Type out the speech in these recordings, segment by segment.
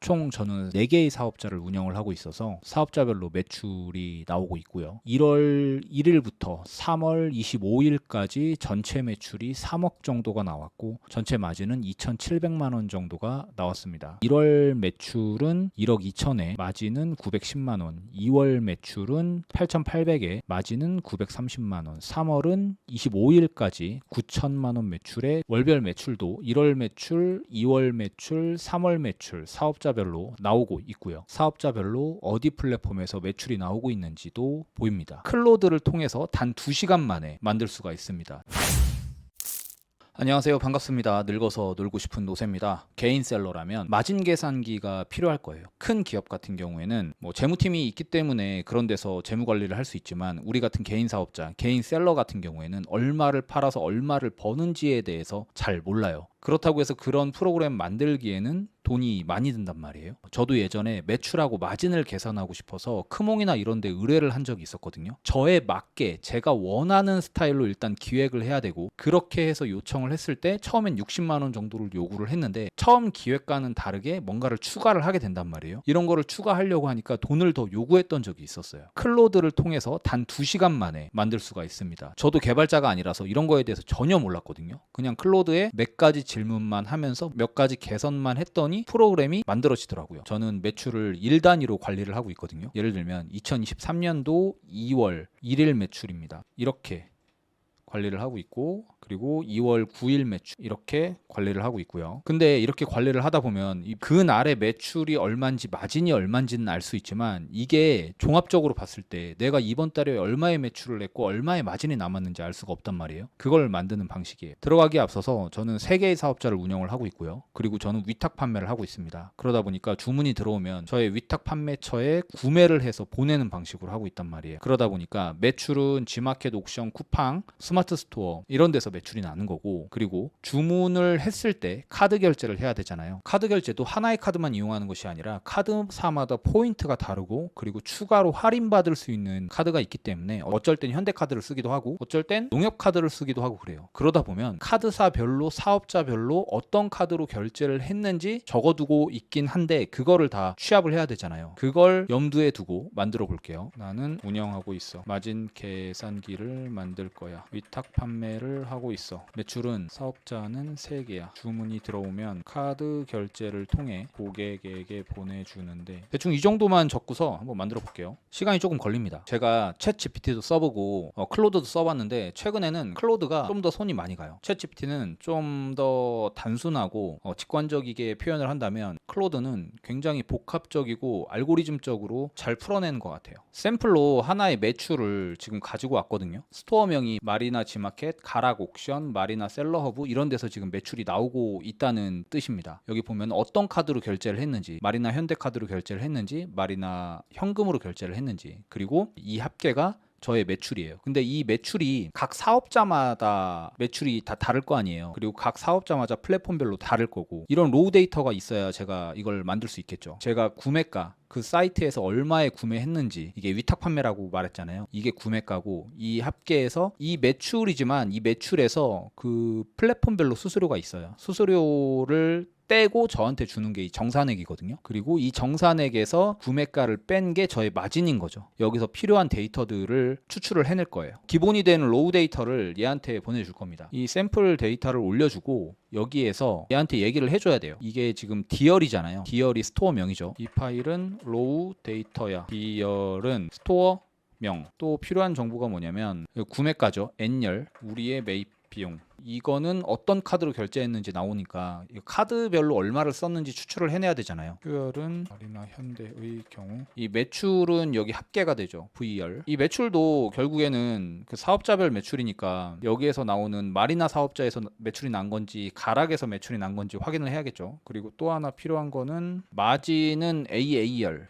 총 저는 4개의 사업자를 운영을 하고 있어서 사업자별로 매출이 나오고 있고요. 1월 1일부터 3월 25일까지 전체 매출이 3억 정도가 나왔고 전체 마진은 2,700만 원 정도가 나왔습니다. 1월 매출은 1억 2천에 마진은 910만 원, 2월 매출은 8,800에 마진은 930만 원, 3월은 25일까지 9천만 원 매출에 월별 매출도 1월 매출, 2월 매출, 3월 매출 사업자별로 나오고 있고요. 사업자별로 어디 플랫폼에서 매출이 나오고 있는지도 보입니다. 클로드를 통해서 단 2시간 만에 만들 수가 있습니다. 안녕하세요. 반갑습니다. 늙어서 놀고 싶은 노세입니다. 개인 셀러라면 마진 계산기가 필요할 거예요. 큰 기업 같은 경우에는 재무팀이 있기 때문에 그런 데서 재무 관리를 할 수 있지만 우리 같은 개인 사업자, 개인 셀러 같은 경우에는 얼마를 팔아서 얼마를 버는지에 대해서 잘 몰라요. 그렇다고 해서 그런 프로그램 만들기에는 돈이 많이 든단 말이에요. 저도 예전에 매출하고 마진을 계산하고 싶어서 크몽이나 이런 데 의뢰를 한 적이 있었거든요. 저에 맞게 제가 원하는 스타일로 일단 기획을 해야 되고 그렇게 해서 요청을 했을 때 처음엔 60만 원 정도를 요구를 했는데 처음 기획과는 다르게 뭔가를 추가를 하게 된단 말이에요. 이런 거를 추가하려고 하니까 돈을 더 요구했던 적이 있었어요. 클로드를 통해서 단 2시간 만에 만들 수가 있습니다. 저도 개발자가 아니라서 이런 거에 대해서 전혀 몰랐거든요. 그냥 클로드에 몇 가지 질문만 하면서 몇 가지 개선만 했더니 프로그램이 만들어지더라고요. 저는 매출을 일 단위로 관리를 하고 있거든요. 예를 들면 2023년도 2월 1일 매출입니다. 이렇게 관리를 하고 있고 그리고 2월 9일 매출 이렇게 관리를 하고 있고요. 근데 이렇게 관리를 하다 보면 그날의 매출이 얼마인지 마진이 얼마인지는 알 수 있지만 이게 종합적으로 봤을 때 내가 이번 달에 얼마의 매출을 냈고 얼마의 마진이 남았는지 알 수가 없단 말이에요. 그걸 만드는 방식이에요. 들어가기에 앞서서 저는 3개의 사업자를 운영을 하고 있고요. 그리고 저는 위탁 판매를 하고 있습니다. 그러다 보니까 주문이 들어오면 저의 위탁 판매처에 구매를 해서 보내는 방식으로 하고 있단 말이에요. 그러다 보니까 매출은 G마켓, 옥션, 쿠팡, 스마트 스토어 이런 데서 매출이 나는 거고 그리고 주문을 했을 때 카드 결제를 해야 되잖아요. 카드 결제도 하나의 카드만 이용하는 것이 아니라 카드사마다 포인트가 다르고 그리고 추가로 할인받을 수 있는 카드가 있기 때문에 어쩔 땐 현대카드를 쓰기도 하고 어쩔 땐 농협카드를 쓰기도 하고 그래요. 그러다 보면 카드사별로 사업자별로 어떤 카드로 결제를 했는지 적어두고 있긴 한데 그거를 다 취합을 해야 되잖아요. 그걸 염두에 두고 만들어 볼게요. 나는 운영하고 있어. 마진 계산기를 만들 거야. 위탁 판매를 하고 있어. 매출은 사업자는 3개야. 주문이 들어오면 카드 결제를 통해 고객에게 보내주는데 대충 이 정도만 적고서 한번 만들어 볼게요. 시간이 조금 걸립니다. 제가 챗 GPT도 써보고 클로드도 써봤는데 최근에는 클로드가 좀 더 손이 많이 가요. 챗 GPT는 좀 더 단순하고 직관적이게 표현을 한다면 클로드는 굉장히 복합적이고 알고리즘적으로 잘 풀어내는 것 같아요. 샘플로 하나의 매출을 지금 가지고 왔거든요. 스토어명이 마리나 G마켓, 가락 옥션, 마리나 셀러허브 이런 데서 지금 매출이 나오고 있다는 뜻입니다. 여기 보면 어떤 카드로 결제를 했는지, 마리나 현대카드로 결제를 했는지, 마리나 현금으로 결제를 했는지, 그리고 이 합계가 저의 매출이에요. 근데 이 매출이 각 사업자마다 매출이 다 다를 거 아니에요. 그리고 각 사업자마다 플랫폼별로 다를 거고 이런 로우 데이터가 있어야 제가 이걸 만들 수 있겠죠. 제가 구매가 그 사이트에서 얼마에 구매했는지 이게 위탁 판매라고 말했잖아요. 이게 구매가고 이 합계에서 이 매출이지만 이 매출에서 그 플랫폼별로 수수료가 있어요. 수수료를 떼고 저한테 주는 게 이 정산액이거든요. 그리고 이 정산액에서 구매가를 뺀 게 저의 마진인 거죠. 여기서 필요한 데이터들을 추출을 해낼 거예요. 기본이 되는 로우 데이터를 얘한테 보내줄 겁니다. 이 샘플 데이터를 올려주고 여기에서 얘한테 얘기를 해줘야 돼요. 이게 지금 디얼이잖아요. 디얼이 스토어명이죠. 이 파일은 로우 데이터야. 디얼은 스토어 명. 또 필요한 정보가 뭐냐면 구매가죠. N열, 우리의 매입 비용. 이거는 어떤 카드로 결제했는지 나오니까 카드별로 얼마를 썼는지 추출을 해내야 되잖아요. QR은 마리나 현대의 경우 이 매출은 여기 합계가 되죠. VR. 이 매출도 결국에는 그 사업자별 매출이니까 여기에서 나오는 마리나 사업자에서 매출이 난 건지 가락에서 매출이 난 건지 확인을 해야겠죠. 그리고 또 하나 필요한 거는 마진은 AAR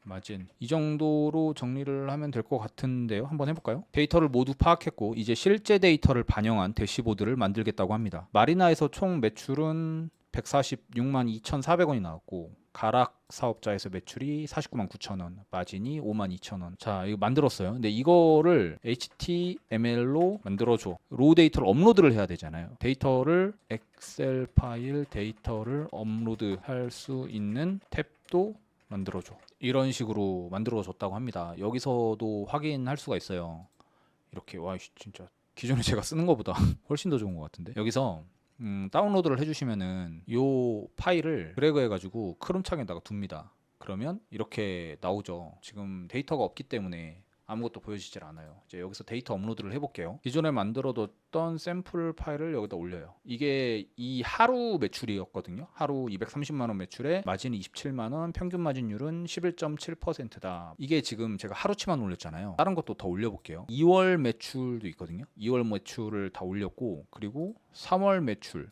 마진 이 정도로 정리를 하면 될 것 같은데요. 한번 해볼까요? 데이터를 모두 파악했고 이제 실제 데이터를 반영한 대시보드를 만들겠다고 합니다. 마리나에서 총 매출은 146만 2,400원이 나왔고 가락 사업자에서 매출이 49만 9천원, 마진이 5만 2천원. 자, 이거 만들었어요. 근데 이거를 HTML로 만들어줘. 로우 데이터를 업로드를 해야 되잖아요. 데이터를 엑셀 파일 데이터를 업로드할 수 있는 탭도 만들어줘. 이런 식으로 만들어줬다고 합니다. 여기서도 확인할 수가 있어요. 이렇게 와 진짜 기존에 제가 쓰는 것보다 훨씬 더 좋은 것 같은데. 여기서 다운로드를 해주시면은 요 파일을 드래그 해가지고 크롬 창에다가 둡니다. 그러면 이렇게 나오죠. 지금 데이터가 없기 때문에 아무것도 보여지질 않아요. 이제 여기서 데이터 업로드를 해볼게요. 기존에 만들어뒀던 샘플 파일을 여기다 올려요. 이게 이 하루 매출이었거든요. 하루 230만원 매출에 마진이 27만원, 평균 마진율은 11.7%다. 이게 지금 제가 하루치만 올렸잖아요. 다른 것도 더 올려볼게요. 2월 매출도 있거든요. 2월 매출을 다 올렸고, 그리고 3월 매출,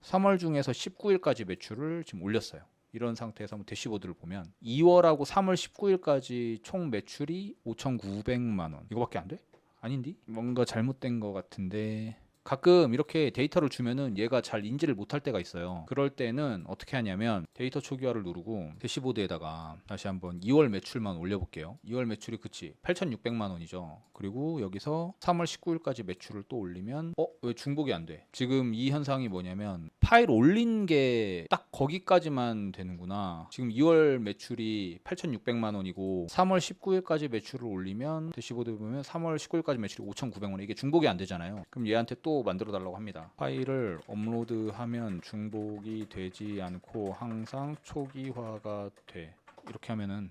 3월 중에서 19일까지 매출을 지금 올렸어요. 이런 상태에서 한번 대시보드를 보면 2월하고 3월 19일까지 총 매출이 5,900만 원. 이거밖에 안 돼? 아닌디? 뭔가 잘못된 것 같은데. 가끔 이렇게 데이터를 주면은 얘가 잘 인지를 못할 때가 있어요. 그럴 때는 어떻게 하냐면 데이터 초기화를 누르고 대시보드에다가 다시 한번 2월 매출만 올려볼게요. 2월 매출이 그치 8,600만 원이죠. 그리고 여기서 3월 19일까지 매출을 또 올리면 왜 중복이 안 돼? 지금 이 현상이 뭐냐면 파일 올린 게 딱 거기까지만 되는구나. 지금 2월 매출이 8,600만 원이고 3월 19일까지 매출을 올리면 대시보드 보면 3월 19일까지 매출이 5,900원. 이게 중복이 안 되잖아요. 그럼 얘한테 또 만들어 달라고 합니다. 파일을 업로드하면 중복이 되지 않고 항상 초기화가 돼. 이렇게 하면은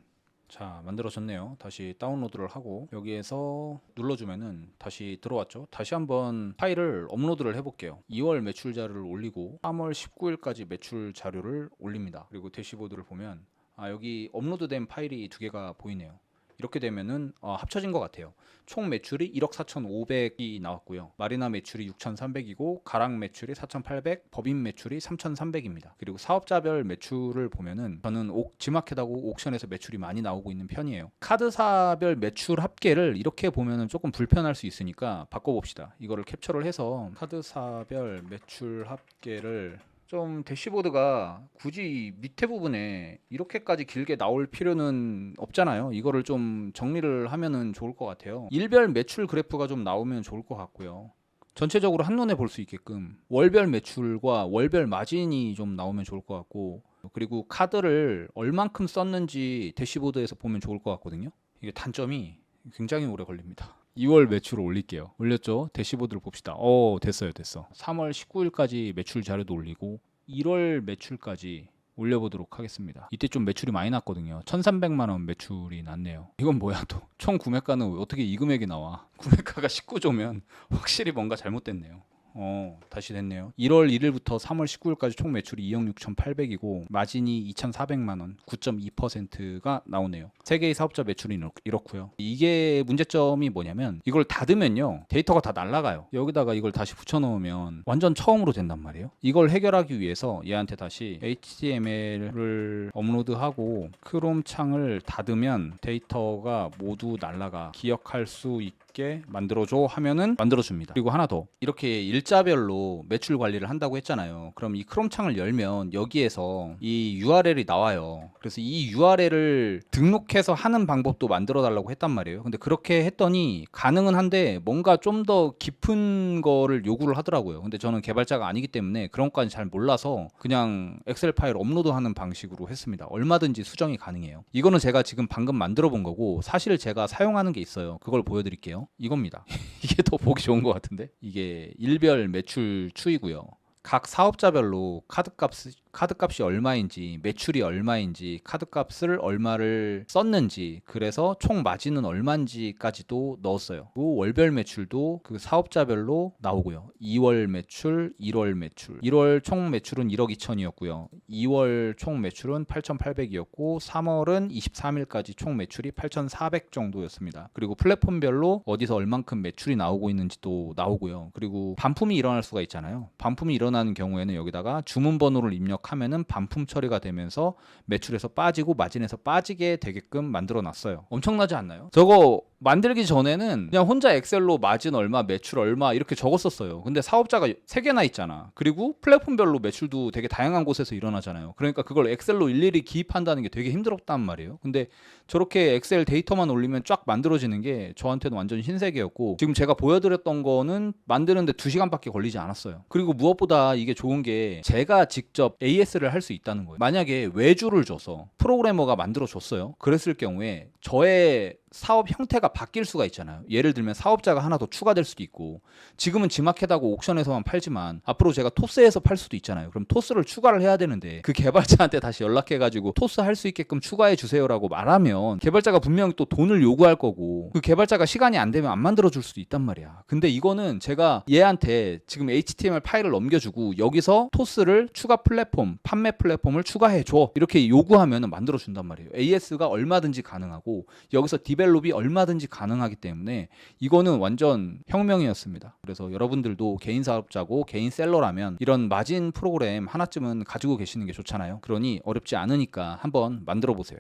자 만들어졌네요. 다시 다운로드를 하고 여기에서 눌러주면은 다시 들어왔죠. 다시 한번 파일을 업로드를 해볼게요. 2월 매출 자료를 올리고 3월 19일까지 매출 자료를 올립니다. 그리고 대시보드를 보면 여기 업로드된 파일이 두 개가 보이네요. 이렇게 되면은 합쳐진 것 같아요. 총 매출이 1억 4,500이 나왔고요. 마리나 매출이 6,300이고 가락 매출이 4,800, 법인 매출이 3,300입니다. 그리고 사업자별 매출을 보면은 저는 지마켓하고 옥션에서 매출이 많이 나오고 있는 편이에요. 카드사별 매출 합계를 이렇게 보면은 조금 불편할 수 있으니까 바꿔봅시다. 이거를 캡처를 해서 카드사별 매출 합계를 좀 대시보드가 굳이 밑에 부분에 이렇게까지 길게 나올 필요는 없잖아요. 이거를 좀 정리를 하면은 좋을 것 같아요. 일별 매출 그래프가 좀 나오면 좋을 것 같고요. 전체적으로 한눈에 볼 수 있게끔 월별 매출과 월별 마진이 좀 나오면 좋을 것 같고, 그리고 카드를 얼만큼 썼는지 대시보드에서 보면 좋을 것 같거든요. 이게 단점이 굉장히 오래 걸립니다. 2월 매출을 올릴게요. 올렸죠? 대시보드를 봅시다. 됐어. 3월 19일까지 매출 자료도 올리고 1월 매출까지 올려보도록 하겠습니다. 이때 좀 매출이 많이 났거든요. 1,300만 원 매출이 났네요. 이건 뭐야 또. 총 구매가는 어떻게 이 금액이 나와. 구매가가 19조면 확실히 뭔가 잘못됐네요. 다시 됐네요. 1월 1일부터 3월 19일까지 총 매출이 2억 6,800이고 마진이 2,400만 원, 9.2%가 나오네요. 세 개의 사업자 매출이 이렇고요. 이게 문제점이 뭐냐면 이걸 닫으면요. 데이터가 다 날아가요. 여기다가 이걸 다시 붙여 넣으면 완전 처음으로 된단 말이에요. 이걸 해결하기 위해서 얘한테 다시 HTML을 업로드하고 크롬 창을 닫으면 데이터가 모두 날아가. 기억할 수 있게 만들어줘 하면은 만들어줍니다. 그리고 하나 더. 이렇게 일자별로 매출 관리를 한다고 했잖아요. 그럼 이 크롬 창을 열면 여기에서 이 URL이 나와요. 그래서 이 URL을 등록해서 하는 방법도 만들어 달라고 했단 말이에요. 근데 그렇게 했더니 가능은 한데 뭔가 좀 더 깊은 거를 요구를 하더라고요. 근데 저는 개발자가 아니기 때문에 그런 것까지 잘 몰라서 그냥 엑셀 파일 업로드하는 방식으로 했습니다. 얼마든지 수정이 가능해요. 이거는 제가 지금 방금 만들어 본 거고 사실 제가 사용하는 게 있어요. 그걸 보여드릴게요. 이겁니다. 이게 더 보기 좋은 것 같은데? 이게 일별 매출 추이고요. 각 사업자별로 카드값이 얼마인지, 매출이 얼마인지, 카드값을 얼마를 썼는지, 그래서 총 마진은 얼마인지까지도 넣었어요. 그리고 월별 매출도 그 사업자별로 나오고요. 2월 매출, 1월 매출. 1월 총 매출은 1억 2천이었고요. 2월 총 매출은 8,800이었고 3월은 23일까지 총 매출이 8,400 정도였습니다. 그리고 플랫폼별로 어디서 얼만큼 매출이 나오고 있는지도 나오고요. 그리고 반품이 일어날 수가 있잖아요. 반품이 일어나는 경우에는 여기다가 주문 번호를 입력하면은 반품 처리가 되면서 매출에서 빠지고 마진에서 빠지게 되게끔 만들어 놨어요. 엄청나지 않나요? 저거 만들기 전에는 그냥 혼자 엑셀로 마진 얼마, 매출 얼마 이렇게 적었었어요. 근데 사업자가 3개나 있잖아. 그리고 플랫폼별로 매출도 되게 다양한 곳에서 일어나잖아요. 그러니까 그걸 엑셀로 일일이 기입한다는 게 되게 힘들었단 말이에요. 근데 저렇게 엑셀 데이터만 올리면 쫙 만들어지는 게 저한테는 완전 신세계였고, 지금 제가 보여드렸던 거는 만드는데 2시간밖에 걸리지 않았어요. 그리고 무엇보다 이게 좋은 게 제가 직접 AS를 할 수 있다는 거예요. 만약에 외주를 줘서 프로그래머가 만들어 줬어요. 그랬을 경우에 저의 사업 형태가 바뀔 수가 있잖아요. 예를 들면 사업자가 하나 더 추가될 수도 있고, 지금은 지마켓하고 옥션에서만 팔지만 앞으로 제가 토스에서 팔 수도 있잖아요. 그럼 토스를 추가를 해야 되는데 그 개발자한테 다시 연락해가지고 토스 할 수 있게끔 추가해 주세요라고 말하면 개발자가 분명히 또 돈을 요구할 거고, 그 개발자가 시간이 안 되면 안 만들어 줄 수도 있단 말이야. 근데 이거는 제가 얘한테 지금 HTML 파일을 넘겨주고 여기서 토스를 추가 플랫폼, 판매 플랫폼을 추가해 줘 이렇게 요구하면 만들어 준단 말이에요. AS가 얼마든지 가능하고 여기서 디벨롭이 얼마든지 가능하기 때문에 이거는 완전 혁명이었습니다. 그래서 여러분들도 개인 사업자고 개인 셀러라면 이런 마진 프로그램 하나쯤은 가지고 계시는 게 좋잖아요. 그러니 어렵지 않으니까 한번 만들어 보세요.